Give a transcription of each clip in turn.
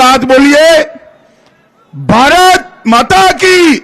साथ बोलिए भारत माता की।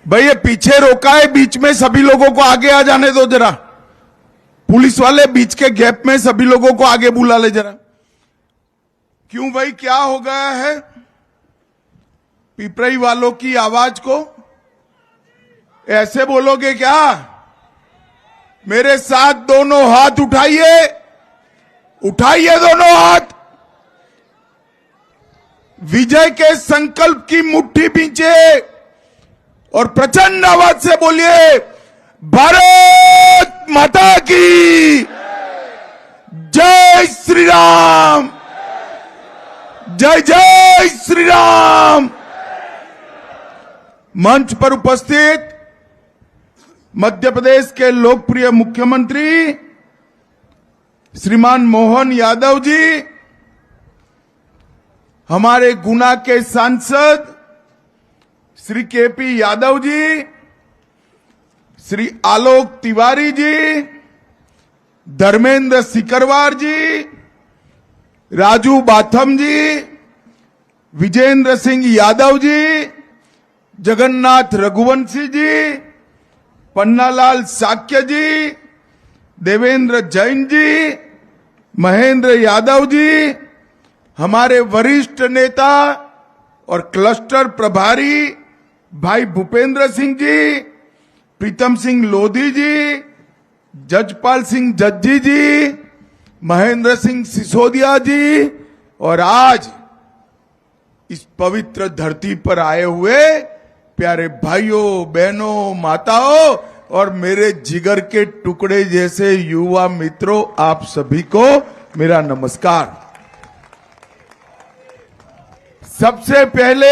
भाई ये पीछे रोका है, बीच में सभी लोगों को आगे आ जाने दो जरा। पुलिस वाले बीच के गैप में सभी लोगों को आगे बुला ले जरा। क्यों भाई, क्या हो गया है? पिपराई वालों की आवाज को ऐसे बोलोगे क्या? मेरे साथ दोनों हाथ उठाइए, उठाइए दोनों हाथ। विजय के संकल्प की मुट्ठी पीछे और प्रचंड आवाज से बोलिए भारत माता की जय श्री राम, जय जय श्री राम। मंच पर उपस्थित मध्य प्रदेश के लोकप्रिय मुख्यमंत्री श्रीमान मोहन यादव जी, हमारे गुना के सांसद श्री केपी यादव जी, श्री आलोक तिवारी जी, धर्मेंद्र सिकरवार जी, राजू बाथम जी, विजेंद्र सिंह यादव जी, जगन्नाथ रघुवंशी जी, पन्नालाल साक्य जी, देवेंद्र जैन जी, महेंद्र यादव जी, हमारे वरिष्ठ नेता और क्लस्टर प्रभारी भाई भूपेंद्र सिंह जी, प्रीतम सिंह लोधी जी, जजपाल सिंह जज्जी जी, महेंद्र सिंह सिसोदिया जी, और आज इस पवित्र धरती पर आए हुए प्यारे भाइयों बहनों माताओं और मेरे जिगर के टुकड़े जैसे युवा मित्रों, आप सभी को मेरा नमस्कार। सबसे पहले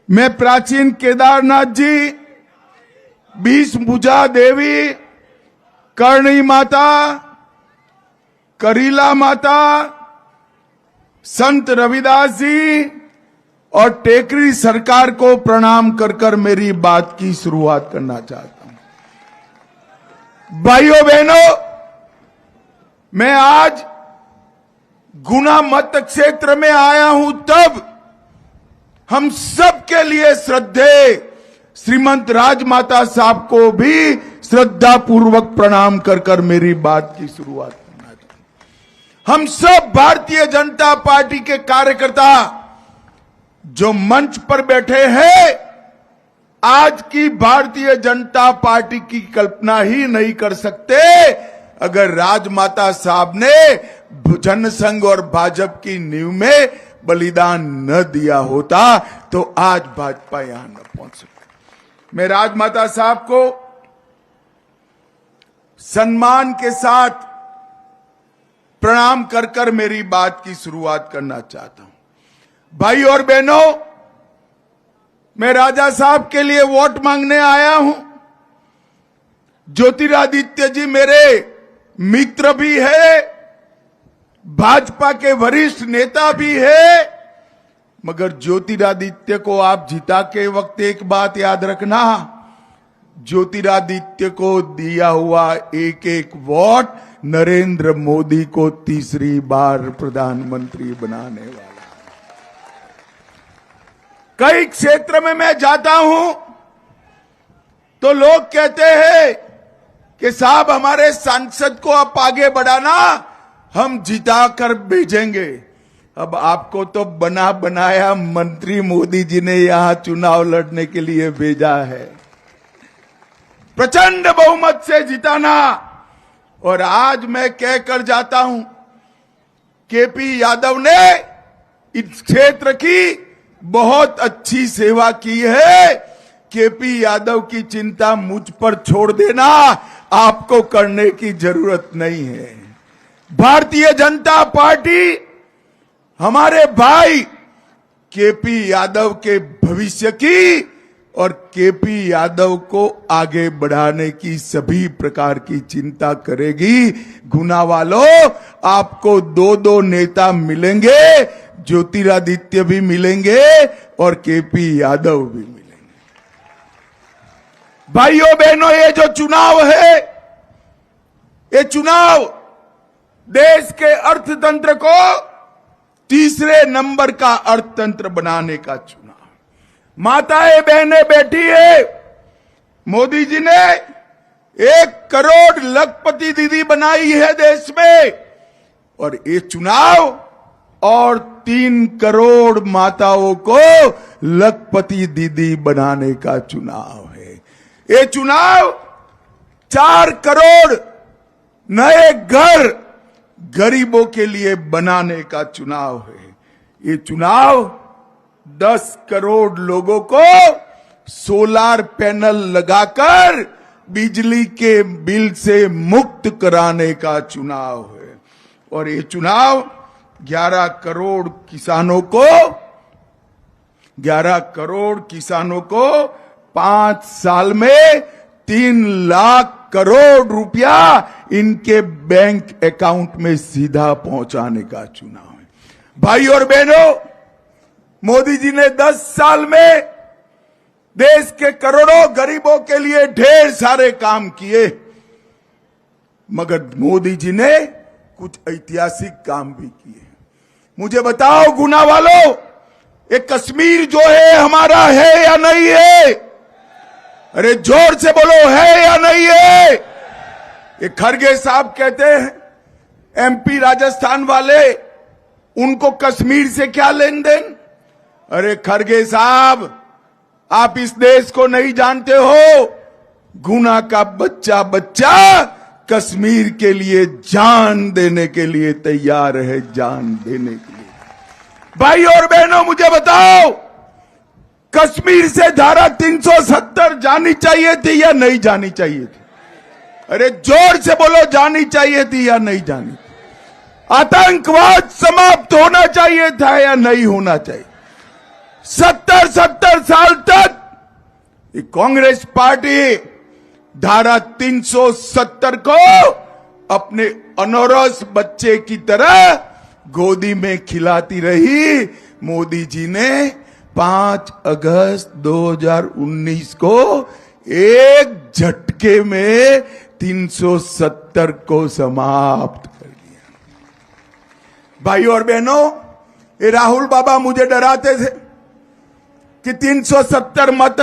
मैं प्राचीन केदारनाथ जी, 20 भुजा देवी, करणी माता, करीला माता, संत रविदास जी और टेकरी सरकार को प्रणाम कर कर मेरी बात की शुरुआत करना चाहता हूं। भाइयों बहनों, मैं आज गुना मत क्षेत्र में आया हूं तब हम सब के लिए श्रद्धेय श्रीमंत राजमाता साहब को भी श्रद्धा पूर्वक प्रणाम कर कर मेरी बात की शुरुआत करना चाहता हूं। हम सब भारतीय जनता पार्टी के कार्यकर्ता जो मंच पर बैठे हैं, आज की भारतीय जनता पार्टी की कल्पना ही नहीं कर सकते अगर राजमाता साहब ने जनसंघ और भाजपा की नींव में बलिदान न दिया होता तो आज भाजपा यहां न पहुंच सकती। मैं राजमाता साहब को सम्मान के साथ प्रणाम कर कर मेरी बात की शुरुआत करना चाहता हूं। भाई और बहनों, मैं राजा साहब के लिए वोट मांगने आया हूं। ज्योतिरादित्य जी मेरे मित्र भी है, भाजपा के वरिष्ठ नेता भी है, मगर ज्योतिरादित्य को आप जिता के वक्त एक बात याद रखना, ज्योतिरादित्य को दिया हुआ एक एक वोट नरेंद्र मोदी को तीसरी बार प्रधानमंत्री बनाने वाला। कई क्षेत्र में मैं जाता हूं तो लोग कहते हैं कि साहब हमारे सांसद को आप आगे बढ़ाना, हम जिता कर भेजेंगे। अब आपको तो बना बनाया मंत्री मोदी जी ने यहां चुनाव लड़ने के लिए भेजा है, प्रचंड बहुमत से जिताना। और आज मैं कहकर जाता हूं, केपी यादव ने इस क्षेत्र की बहुत अच्छी सेवा की है। केपी यादव की चिंता मुझ पर छोड़ देना, आपको करने की जरूरत नहीं है। भारतीय जनता पार्टी हमारे भाई केपी यादव के भविष्य की और केपी यादव को आगे बढ़ाने की सभी प्रकार की चिंता करेगी। गुना वालों, आपको दो दो नेता मिलेंगे, ज्योतिरादित्य भी मिलेंगे और केपी यादव भी मिलेंगे। भाइयों बहनों, ये जो चुनाव है, ये चुनाव देश के अर्थतंत्र को तीसरे नंबर का अर्थतंत्र बनाने का चुनाव। माताएं बहनें बैठी है, मोदी जी ने 1 करोड़ लखपति दीदी बनाई है देश में, और ये चुनाव और 3 करोड़ माताओं को लखपति दीदी बनाने का चुनाव है। ये चुनाव 4 करोड़ नए घर गरीबों के लिए बनाने का चुनाव है। ये चुनाव 10 करोड़ लोगों को सोलार पैनल लगाकर बिजली के बिल से मुक्त कराने का चुनाव है। और ये चुनाव 11 करोड़ किसानों को 5 साल में 3 लाख करोड़ रुपया इनके बैंक अकाउंट में सीधा पहुंचाने का चुनाव है। भाई और बहनों, मोदी जी ने 10 साल में देश के करोड़ों गरीबों के लिए ढेर सारे काम किए, मगर मोदी जी ने कुछ ऐतिहासिक काम भी किए। मुझे बताओ गुना वालों, ये कश्मीर जो है हमारा है या नहीं है? अरे जोर से बोलो, है या नहीं है? ये खरगे साहब कहते हैं एमपी राजस्थान वाले, उनको कश्मीर से क्या लेन देन? अरे खरगे साहब, आप इस देश को नहीं जानते हो। गुना का बच्चा कश्मीर के लिए जान देने के लिए तैयार है, जान देने के लिए। भाई और बहनों, मुझे बताओ, कश्मीर से धारा 370 जानी चाहिए थी या नहीं जानी चाहिए थी? अरे जोर से बोलो, जानी चाहिए थी या नहीं जानी? आतंकवाद समाप्त होना चाहिए था या नहीं होना चाहिए? 70 साल तक ये कांग्रेस पार्टी धारा 370 को अपने अनौरस बच्चे की तरह गोदी में खिलाती रही। मोदी जी ने 5 अगस्त 2019 को एक झटके में 370 को समाप्त कर दिया। भाई और बहनों, ये राहुल बाबा मुझे डराते थे कि 370 मत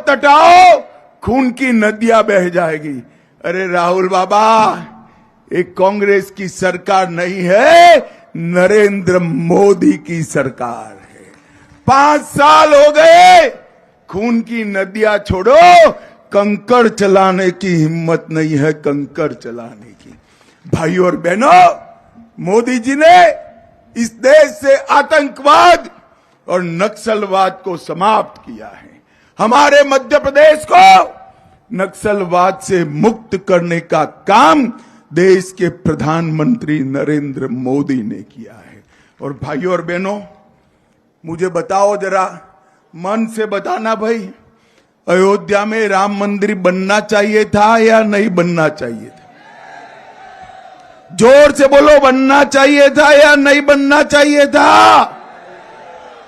हटाओ, खून की नदियां बह जाएगी। अरे राहुल बाबा, एक कांग्रेस की सरकार नहीं है, नरेंद्र मोदी की सरकार है। 5 साल हो गए, खून की नदियां छोड़ो, कंकड़ चलाने की हिम्मत नहीं है, कंकड़ चलाने की। भाई और बहनों, मोदी जी ने इस देश से आतंकवाद और नक्सलवाद को समाप्त किया है। हमारे मध्य प्रदेश को नक्सलवाद से मुक्त करने का काम देश के प्रधानमंत्री नरेंद्र मोदी ने किया है। और भाइयों और बहनों, मुझे बताओ जरा, मन से बताना भाई, अयोध्या में राम मंदिर बनना चाहिए था या नहीं बनना चाहिए था? जोर से बोलो, बनना चाहिए था या नहीं बनना चाहिए था?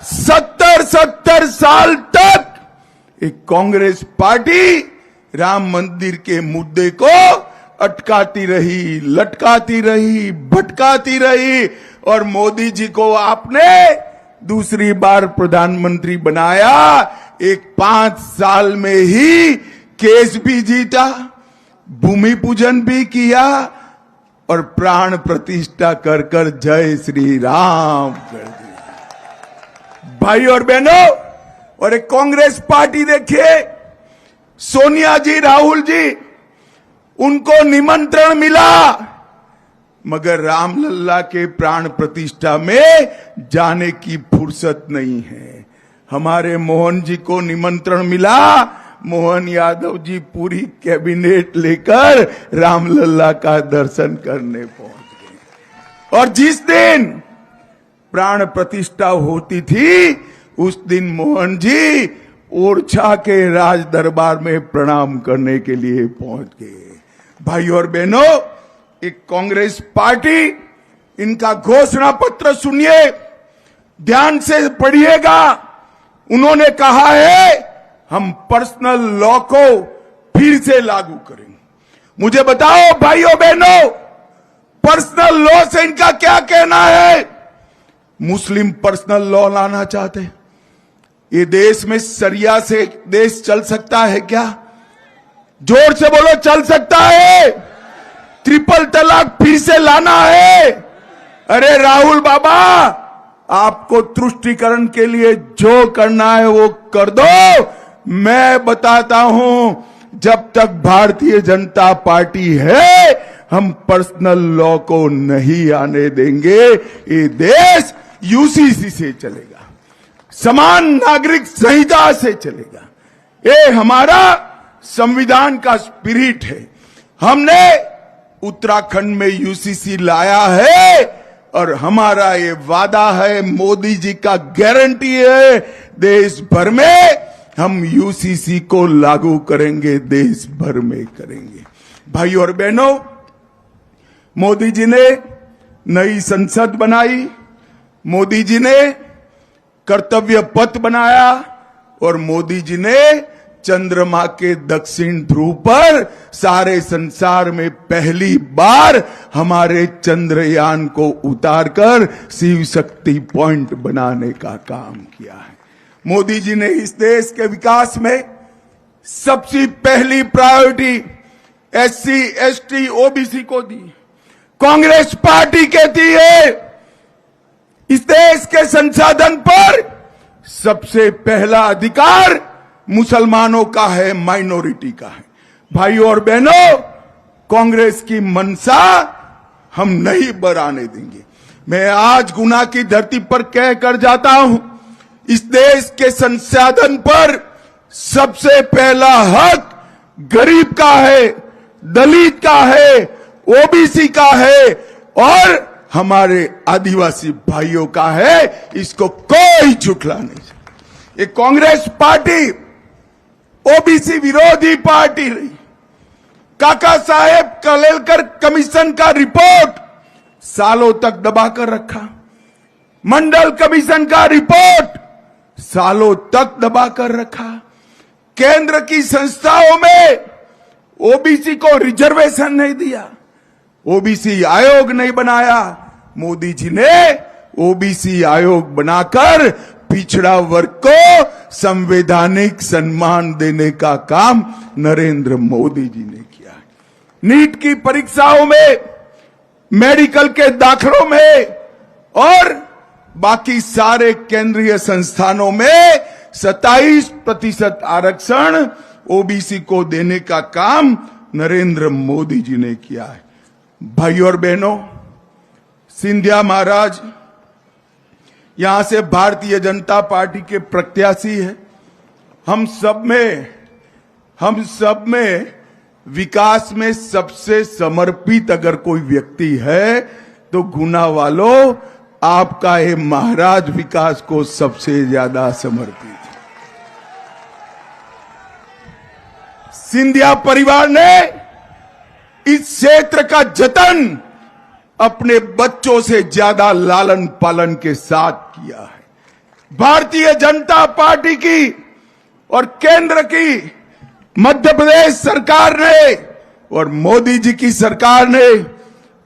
70 साल तक एक कांग्रेस पार्टी राम मंदिर के मुद्दे को अटकाती रही, लटकाती रही, भटकाती रही, और मोदी जी को आपने दूसरी बार प्रधानमंत्री बनाया। एक 5 साल में ही केस भी जीता, भूमि पूजन भी किया और प्राण प्रतिष्ठा कर कर जय श्री राम कर दिया। भाई और बहनों, और एक कांग्रेस पार्टी देखिए, सोनिया जी, राहुल जी, उनको निमंत्रण मिला, मगर रामलल्ला के प्राण प्रतिष्ठा में जाने की फुर्सत नहीं है। हमारे मोहन जी को निमंत्रण मिला, मोहन यादव जी पूरी कैबिनेट लेकर रामलल्ला का दर्शन करने पहुंच गए। और जिस दिन प्राण प्रतिष्ठा होती थी, उस दिन मोहन जी ओरछा के राज दरबार में प्रणाम करने के लिए पहुंच गए। भाई और बहनों, एक कांग्रेस पार्टी, इनका घोषणा पत्र सुनिए, ध्यान से पढ़िएगा। उन्होंने कहा है हम पर्सनल लॉ को फिर से लागू करेंगे। मुझे बताओ भाइयों बहनों, पर्सनल लॉ से इनका क्या कहना है? मुस्लिम पर्सनल लॉ लाना चाहते हैं। ये देश में शरिया से देश चल सकता है क्या? जोर से बोलो, चल सकता है? ट्रिपल तलाक फिर से लाना है? अरे राहुल बाबा, आपको तुष्टीकरण के लिए जो करना है वो कर दो। मैं बताता हूं, जब तक भारतीय जनता पार्टी है, हम पर्सनल लॉ को नहीं आने देंगे। ये देश यूसीसी से चलेगा, समान नागरिक संहिता से चलेगा। ये हमारा संविधान का स्पिरिट है। हमने उत्तराखंड में यूसीसी लाया है और हमारा ये वादा है, मोदी जी का गारंटी है, देश भर में हम यूसीसी को लागू करेंगे, देश भर में करेंगे। भाइयों और बहनों, मोदी जी ने नई संसद बनाई, मोदी जी ने कर्तव्य पथ बनाया और मोदी जी ने चंद्रमा के दक्षिण ध्रुव पर सारे संसार में पहली बार हमारे चंद्रयान को उतारकर शिव शक्ति पॉइंट बनाने का काम किया है। मोदी जी ने इस देश के विकास में सबसे पहली प्रायोरिटी एससी, एसटी, ओबीसी को दी। कांग्रेस पार्टी कहती है इस देश के संसाधन पर सबसे पहला अधिकार मुसलमानों का है, माइनॉरिटी का है। भाइयों और बहनों, कांग्रेस की मंशा हम नहीं बढ़ाने देंगे। मैं आज गुना की धरती पर कह कर जाता हूं, इस देश के संसाधन पर सबसे पहला हक गरीब का है, दलित का है, ओबीसी का है और हमारे आदिवासी भाइयों का है। इसको कोई झुठला नहीं सकता। ये कांग्रेस पार्टी ओबीसी विरोधी पार्टी रही। काका साहेब कलेलकर कमीशन का रिपोर्ट सालों तक दबाकर रखा। मंडल कमीशन का रिपोर्ट सालों तक दबाकर रखा। केंद्र की संस्थाओं में ओबीसी को रिजर्वेशन नहीं दिया, ओबीसी आयोग नहीं बनाया। मोदी जी ने ओबीसी आयोग बनाकर पिछड़ा वर्ग को संवैधानिक सम्मान देने का काम नरेंद्र मोदी जी ने किया है। नीट की परीक्षाओं में, मेडिकल के दाखलों में और बाकी सारे केंद्रीय संस्थानों में 27% आरक्षण ओबीसी को देने का काम नरेंद्र मोदी जी ने किया है। भाइयों और बहनों, सिंधिया महाराज यहां से भारतीय जनता पार्टी के प्रत्याशी है। हम सब में विकास में सबसे समर्पित अगर कोई व्यक्ति है तो गुना वालों, आपका ये महाराज विकास को सबसे ज्यादा समर्पित है। सिंधिया परिवार ने इस क्षेत्र का जतन अपने बच्चों से ज्यादा लालन पालन के साथ किया है। भारतीय जनता पार्टी की और केंद्र की, मध्य प्रदेश सरकार ने और मोदी जी की सरकार ने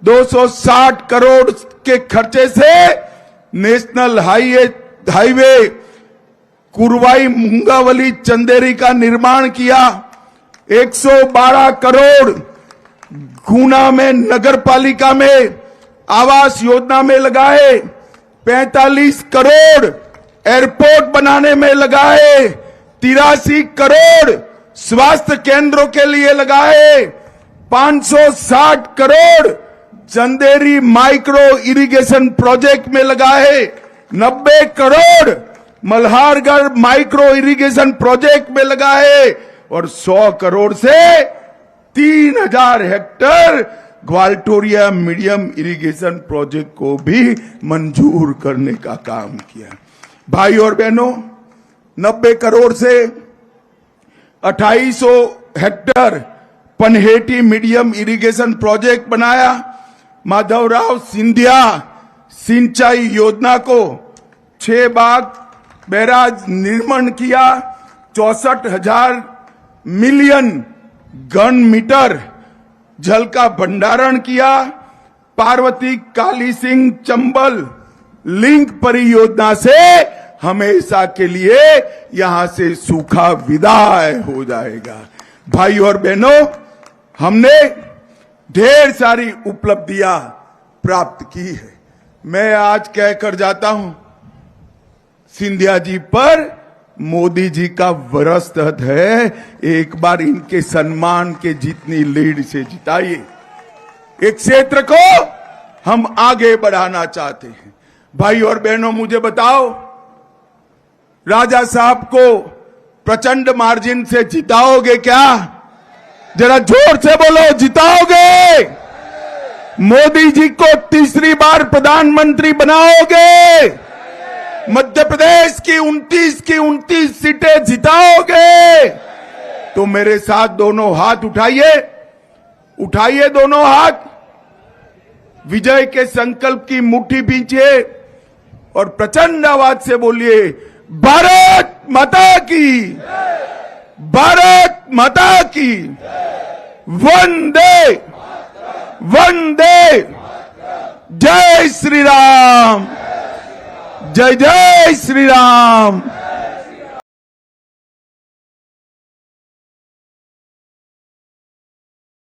260 करोड़ के खर्चे से नेशनल हाईवे कुरवाई मुंगावली चंदेरी का निर्माण किया। 112 करोड़ गुना में नगर पालिका में आवास योजना में लगाए, 45 करोड़ एयरपोर्ट बनाने में लगाए, 83 करोड़ स्वास्थ्य केंद्रों के लिए लगाए, 560 crore Chanderi micro irrigation project में लगाए, 90 crore Malhargarh micro irrigation project में लगाए और 100 करोड़ से 3000 हेक्टेयर ग्वालटोरिया मीडियम इरिगेशन प्रोजेक्ट को भी मंजूर करने का काम किया। भाई और बहनों, 90 करोड़ से 2800 hectare Panheti medium irrigation project बनाया। माधवराव सिंधिया सिंचाई योजना को 6 बाग बैराज निर्माण किया। 64,000 मिलियन घन मीटर जल का भंडारण किया। पार्वती काली सिंह चंबल लिंक परियोजना से हमेशा के लिए यहां से सूखा विदाई हो जाएगा। भाई और बहनों, हमने ढेर सारी उपलब्धियां प्राप्त की है। मैं आज कहकर जाता हूं, सिंधिया जी पर मोदी जी का वरसत है, एक बार इनके सम्मान के जितनी लीड से जिताइए। एक क्षेत्र को हम आगे बढ़ाना चाहते हैं। भाई और बहनों, मुझे बताओ, राजा साहब को प्रचंड मार्जिन से जिताओगे क्या? जरा जोर से बोलो, जिताओगे? मोदी जी को तीसरी बार प्रधानमंत्री बनाओगे? मध्य प्रदेश की 29 सीटें जिताओगे? तो मेरे साथ दोनों हाथ उठाइए, उठाइए दोनों हाथ, विजय के संकल्प की मुट्ठी पीछे और प्रचंड आवाज से बोलिए, भारत माता की, भारत माता की, वंदे वंदे, जय श्री राम, जय जय श्री राम।